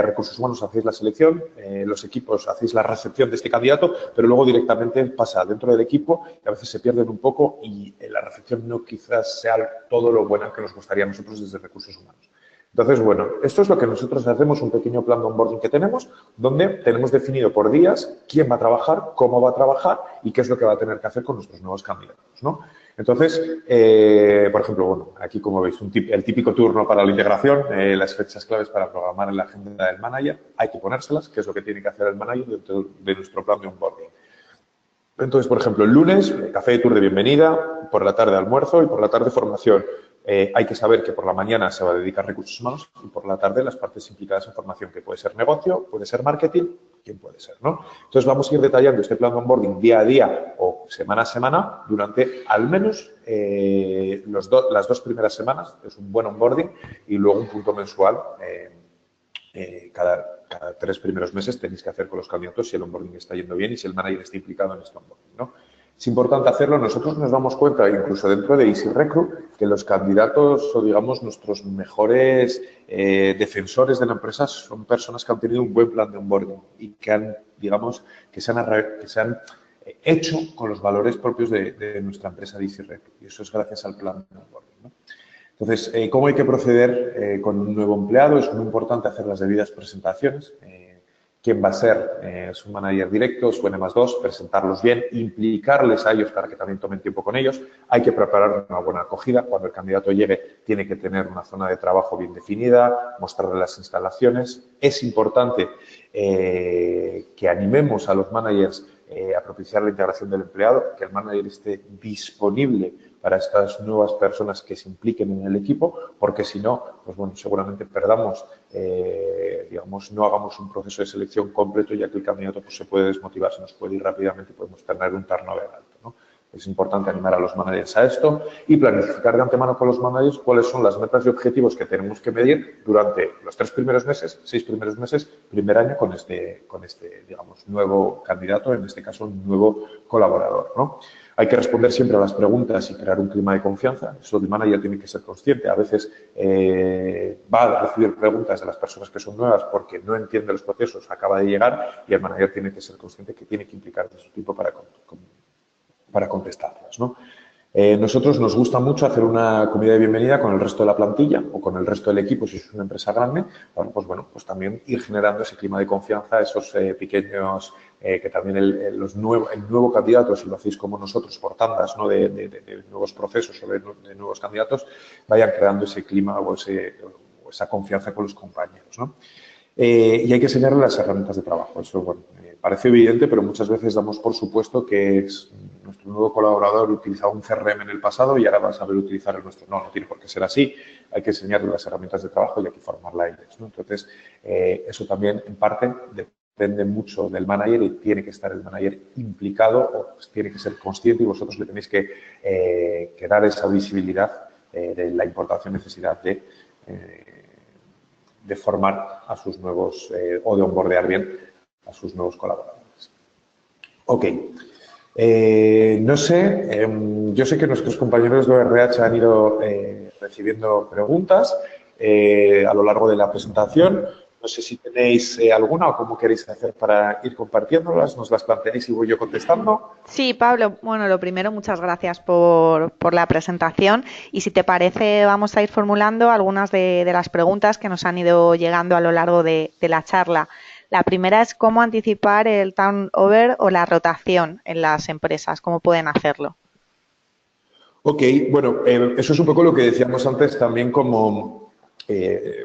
Speaker 3: recursos humanos hacéis la selección, los equipos hacéis la recepción de este candidato, pero luego directamente pasa dentro del equipo y a veces se pierden un poco y la recepción no quizás sea todo lo buena que nos gustaría a nosotros desde recursos humanos. Entonces, bueno, esto es lo que nosotros hacemos, un pequeño plan de onboarding que tenemos, donde tenemos definido por días quién va a trabajar, cómo va a trabajar y qué es lo que va a tener que hacer con nuestros nuevos candidatos, ¿no? Entonces, por ejemplo, bueno, aquí como veis, el típico turno para la integración, las fechas claves para programar en la agenda del manager, hay que ponérselas, que es lo que tiene que hacer el manager dentro de nuestro plan de onboarding. Entonces, por ejemplo, el lunes, café de tour de bienvenida, por la tarde almuerzo y por la tarde formación. Hay que saber que por la mañana se va a dedicar recursos humanos y por la tarde las partes implicadas en formación, que puede ser negocio, puede ser marketing, quién puede ser, ¿no? Entonces, vamos a ir detallando este plan de onboarding día a día o semana a semana durante al menos las 2 primeras semanas, es un buen onboarding, y luego un punto mensual cada 3 primeros meses tenéis que hacer con los candidatos si el onboarding está yendo bien y si el manager está implicado en este onboarding, ¿no? Es importante hacerlo. Nosotros nos damos cuenta, incluso dentro de Easy Recruit, que los candidatos o, digamos, nuestros mejores defensores de la empresa son personas que han tenido un buen plan de onboarding y que han, digamos, que se han hecho con los valores propios de nuestra empresa de Easy Recruit. Y eso es gracias al plan de onboarding, ¿no? Entonces, ¿cómo hay que proceder con un nuevo empleado? Es muy importante hacer las debidas presentaciones. ¿Quién va a ser su manager directo, su N+2? Presentarlos bien, implicarles a ellos para que también tomen tiempo con ellos. Hay que preparar una buena acogida. Cuando el candidato llegue, tiene que tener una zona de trabajo bien definida, mostrarle las instalaciones. Es importante que animemos a los managers a propiciar la integración del empleado, que el manager esté disponible para estas nuevas personas que se impliquen en el equipo, porque si no, pues bueno, seguramente perdamos, digamos, no hagamos un proceso de selección completo, ya que el candidato pues, se puede desmotivar, se nos puede ir rápidamente y podemos tener un turnover alto, ¿no? Es importante animar a los managers a esto y planificar de antemano con los managers cuáles son las metas y objetivos que tenemos que medir durante los 3 primeros meses, 6 primeros meses, primer año con este, digamos, nuevo candidato, en este caso, un nuevo colaborador, ¿no? Hay que responder siempre a las preguntas y crear un clima de confianza. Eso el manager tiene que ser consciente. A veces va a recibir preguntas de las personas que son nuevas porque no entiende los procesos, acaba de llegar y el manager tiene que ser consciente que tiene que implicar de su tiempo para contestarlas, ¿no? Nosotros nos gusta mucho hacer una comida de bienvenida con el resto de la plantilla o con el resto del equipo si es una empresa grande, pues también ir generando ese clima de confianza, esos pequeños, que también el nuevo candidato, si lo hacéis como nosotros por tandas, ¿no? de nuevos procesos o de nuevos candidatos, vayan creando ese clima o esa confianza con los compañeros, ¿no? Y hay que enseñarle las herramientas de trabajo. Eso, bueno, parece evidente, pero muchas veces damos por supuesto que nuestro nuevo colaborador utilizaba un CRM en el pasado y ahora va a saber utilizar el nuestro. No tiene por qué ser así. Hay que enseñarle las herramientas de trabajo y hay que formarla a ellos, ¿no? Entonces, eso también, en parte, depende mucho del manager y tiene que estar el manager implicado o tiene que ser consciente y vosotros le tenéis que dar esa visibilidad de la importancia y necesidad de formar a sus nuevos o de onboardear bien a sus nuevos colaboradores. Ok. No sé, yo sé que nuestros compañeros de ORH han ido recibiendo preguntas a lo largo de la presentación. No sé si tenéis alguna o cómo queréis hacer para ir compartiéndolas. Nos las planteáis y voy yo contestando.
Speaker 2: Sí, Pablo, bueno, lo primero, muchas gracias por la presentación y si te parece vamos a ir formulando algunas de las preguntas que nos han ido llegando a lo largo de la charla. La primera es cómo anticipar el turnover o la rotación en las empresas, cómo pueden hacerlo.
Speaker 3: Ok, bueno, eso es un poco lo que decíamos antes también, como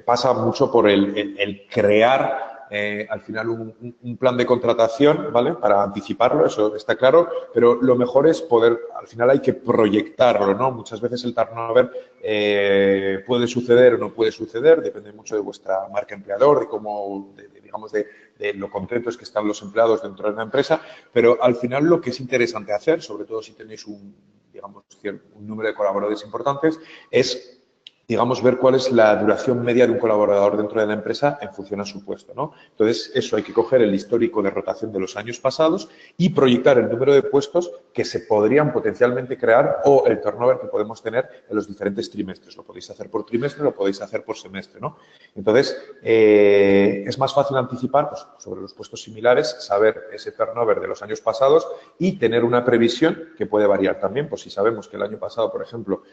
Speaker 3: pasa mucho por el crear al final un plan de contratación, ¿vale? Para anticiparlo, eso está claro, pero lo mejor es poder, al final hay que proyectarlo, ¿no? Muchas veces el turnover puede suceder o no puede suceder, depende mucho de vuestra marca empleador, de cómo, digamos, de lo contentos que están los empleados dentro de la empresa, pero al final lo que es interesante hacer, sobre todo si tenéis digamos, un número de colaboradores importantes, es, digamos, ver cuál es la duración media de un colaborador dentro de la empresa en función a su puesto, ¿no? Entonces, eso hay que coger el histórico de rotación de los años pasados y proyectar el número de puestos que se podrían potencialmente crear o el turnover que podemos tener en los diferentes trimestres. Lo podéis hacer por trimestre, lo podéis hacer por semestre, ¿no? Entonces, es más fácil anticipar, pues, sobre los puestos similares, saber ese turnover de los años pasados y tener una previsión que puede variar también. Pues si sabemos que el año pasado, por ejemplo,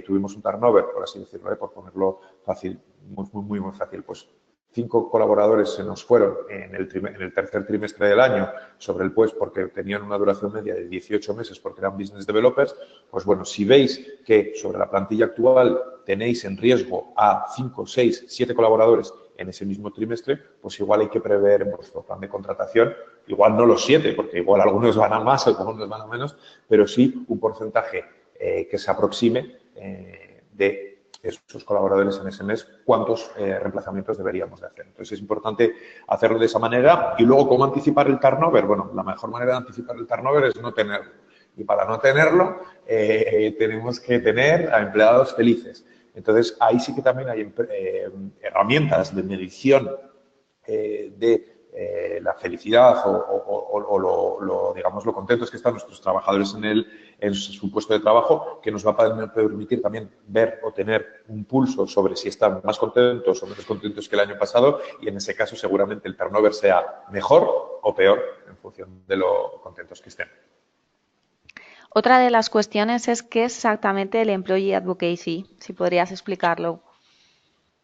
Speaker 3: tuvimos un turnover, por así decirlo, por ponerlo fácil, muy fácil, pues 5 colaboradores se nos fueron en el tercer trimestre del año sobre el puesto porque tenían una duración media de 18 meses porque eran business developers, pues bueno, si veis que sobre la plantilla actual tenéis en riesgo a 5, 6, 7 colaboradores en ese mismo trimestre, pues igual hay que prever en vuestro plan de contratación, igual no los 7, porque igual algunos van a más, algunos van a menos, pero sí un porcentaje que se aproxime de esos colaboradores en ese mes, cuántos reemplazamientos deberíamos de hacer. Entonces, es importante hacerlo de esa manera. Y luego, ¿cómo anticipar el turnover? Bueno, la mejor manera de anticipar el turnover es no tenerlo. Y para no tenerlo, tenemos que tener a empleados felices. Entonces, ahí sí que también hay herramientas de medición de la felicidad o digamos, lo contentos que están nuestros trabajadores en su puesto de trabajo, que nos va a permitir también ver o tener un pulso sobre si están más contentos o menos contentos que el año pasado y en ese caso seguramente el turnover sea mejor o peor en función de lo contentos que estén.
Speaker 2: Otra de las cuestiones es qué es exactamente el Employee Advocacy, si podrías explicarlo.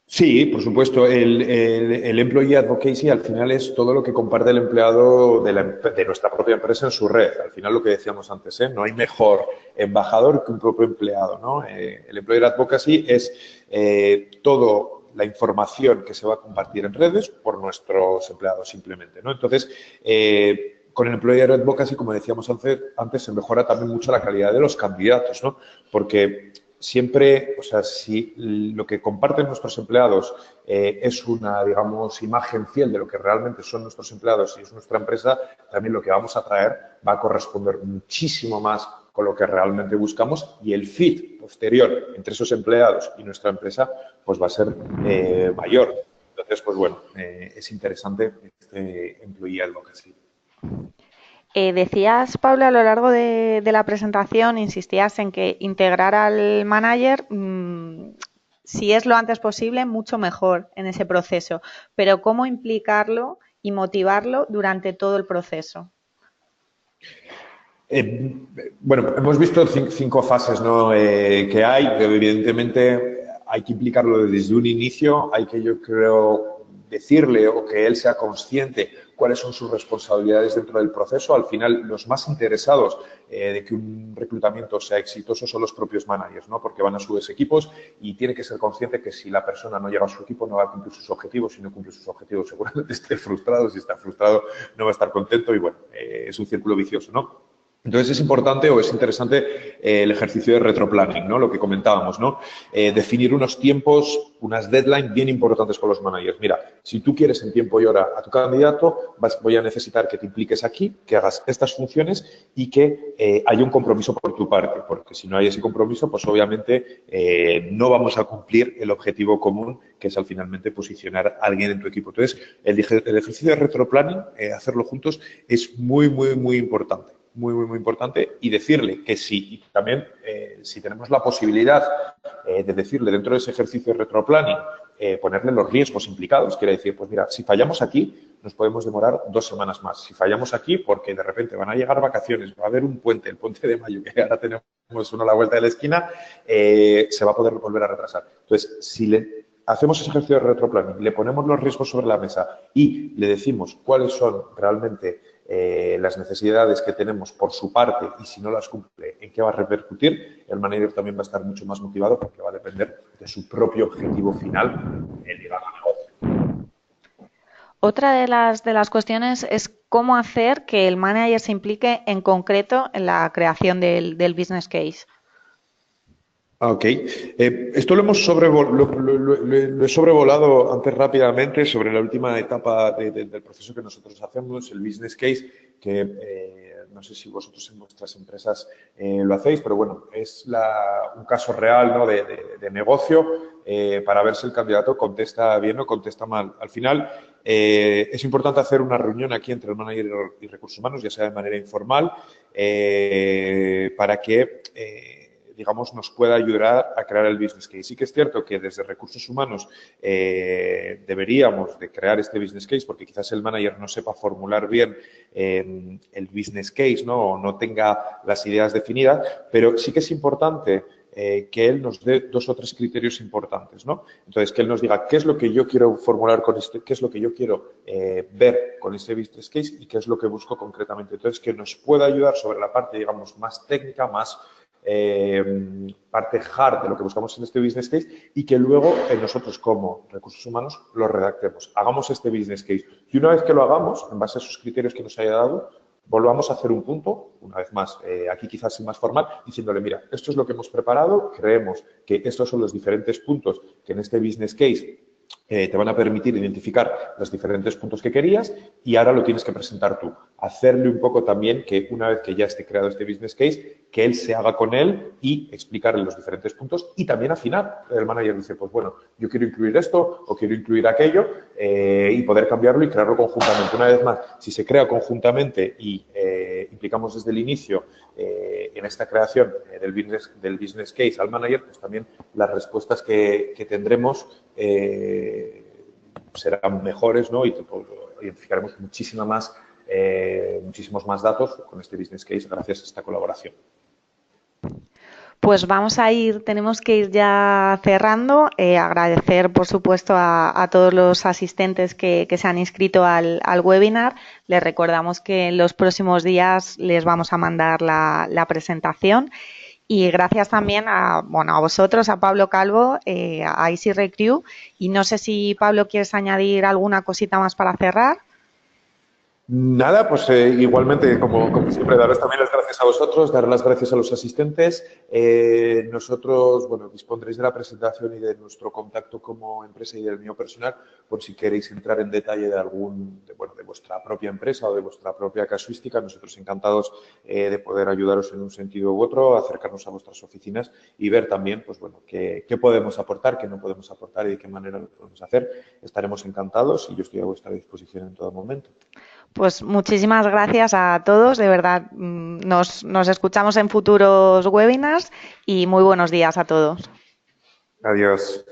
Speaker 3: Sí, por supuesto. El Employee Advocacy al final es todo lo que comparte el empleado de nuestra propia empresa en su red. Al final lo que decíamos antes, ¿eh? No hay mejor embajador que un propio empleado, ¿no? El Employee Advocacy es toda la información que se va a compartir en redes por nuestros empleados simplemente, ¿no? Entonces, con el Employer Advocacy, como decíamos antes, se mejora también mucho la calidad de los candidatos, ¿no? Porque siempre, o sea, si lo que comparten nuestros empleados es una, digamos, imagen fiel de lo que realmente son nuestros empleados y es nuestra empresa, también lo que vamos a traer va a corresponder muchísimo más con lo que realmente buscamos y el fit posterior entre esos empleados y nuestra empresa pues va a ser mayor. Entonces, pues bueno, es interesante este Employee Advocacy.
Speaker 2: Decías, Paula, a lo largo de la presentación, insistías en que integrar al manager, si es lo antes posible, mucho mejor en ese proceso. Pero ¿cómo implicarlo y motivarlo durante todo el proceso?
Speaker 3: Bueno, hemos visto 5 fases, ¿no? Que hay. Evidentemente, hay que implicarlo desde un inicio. Hay que, yo creo, decirle o que él sea consciente cuáles son sus responsabilidades dentro del proceso. Al final, los más interesados de que un reclutamiento sea exitoso son los propios managers, ¿no? Porque van a sus equipos y tiene que ser consciente que si la persona no llega a su equipo no va a cumplir sus objetivos. Si no cumple sus objetivos, seguramente esté frustrado. Si está frustrado, no va a estar contento y, bueno, es un círculo vicioso, ¿no? Entonces, es importante o es interesante el ejercicio de retroplanning, ¿no? Lo que comentábamos, ¿no? Definir unos tiempos, unas deadlines bien importantes con los managers. Mira, si tú quieres en tiempo y hora a tu candidato, voy a necesitar que te impliques aquí, que hagas estas funciones y que haya un compromiso por tu parte, porque si no hay ese compromiso, pues obviamente no vamos a cumplir el objetivo común, que es al finalmente posicionar a alguien en tu equipo. Entonces, el ejercicio de retroplanning, hacerlo juntos, es muy importante. Muy importante y decirle que sí, y también si tenemos la posibilidad de decirle dentro de ese ejercicio de retroplanning, ponerle los riesgos implicados, quiere decir, pues mira, si fallamos aquí, nos podemos demorar 2 semanas más. Si fallamos aquí, porque de repente van a llegar vacaciones, va a haber un puente, el puente de mayo, que ahora tenemos uno a la vuelta de la esquina, se va a poder volver a retrasar. Entonces, si le hacemos ese ejercicio de retroplanning, le ponemos los riesgos sobre la mesa y le decimos cuáles son realmente las necesidades que tenemos por su parte y si no las cumple, en qué va a repercutir, el manager también va a estar mucho más motivado porque va a depender de su propio objetivo final, el llegar a negocio.
Speaker 2: Otra de las cuestiones es cómo hacer que el manager se implique en concreto en la creación del business case.
Speaker 3: Ok. Esto lo hemos lo he sobrevolado antes rápidamente sobre la última etapa del proceso que nosotros hacemos, el business case, que no sé si vosotros en vuestras empresas lo hacéis, pero bueno, es un caso real, ¿no? de negocio para ver si el candidato contesta bien o contesta mal. Al final, es importante hacer una reunión aquí entre el manager y recursos humanos, ya sea de manera informal, para que digamos, nos pueda ayudar a crear el business case. Sí que es cierto que desde recursos humanos deberíamos de crear este business case porque quizás el manager no sepa formular bien el business case, ¿no? O no tenga las ideas definidas, pero sí que es importante que él nos dé 2 o 3 criterios importantes, ¿no? Entonces, que él nos diga qué es lo que yo quiero formular con qué es lo que yo quiero ver con este business case y qué es lo que busco concretamente. Entonces, que nos pueda ayudar sobre la parte, digamos, más técnica, más parte hard de lo que buscamos en este business case y que luego nosotros como recursos humanos lo redactemos. Hagamos este business case y una vez que lo hagamos, en base a esos criterios que nos haya dado, volvamos a hacer un punto, una vez más, aquí quizás más formal, diciéndole, mira, esto es lo que hemos preparado, creemos que estos son los diferentes puntos que en este business case te van a permitir identificar los diferentes puntos que querías y ahora lo tienes que presentar tú. Hacerle un poco también que una vez que ya esté creado este business case, que él se haga con él y explicarle los diferentes puntos y también afinar. El manager dice, pues bueno, yo quiero incluir esto o quiero incluir aquello y poder cambiarlo y crearlo conjuntamente. Una vez más, si se crea conjuntamente y implicamos desde el inicio en esta creación del business case al manager, pues también las respuestas que tendremos serán mejores, ¿no? Y identificaremos muchísimos más datos con este business case gracias a esta colaboración.
Speaker 2: Pues tenemos que ir ya cerrando. Agradecer, por supuesto, a todos los asistentes que se han inscrito al webinar. Les recordamos que en los próximos días les vamos a mandar la presentación. Y gracias también a vosotros, a Pablo Calvo, a Easy Recruit. Y no sé si, Pablo, quieres añadir alguna cosita más para cerrar.
Speaker 3: Nada, pues igualmente, como siempre, daros también las gracias a vosotros, dar las gracias a los asistentes. Nosotros, bueno, dispondréis de la presentación y de nuestro contacto como empresa y del mío personal, por si queréis entrar en detalle de vuestra propia empresa o de vuestra propia casuística. Nosotros encantados de poder ayudaros en un sentido u otro, acercarnos a vuestras oficinas y ver también, pues bueno, qué podemos aportar, qué no podemos aportar y de qué manera lo podemos hacer. Estaremos encantados y yo estoy a vuestra disposición en todo momento.
Speaker 2: Pues muchísimas gracias a todos, de verdad, nos escuchamos en futuros webinars y muy buenos días a todos.
Speaker 3: Adiós.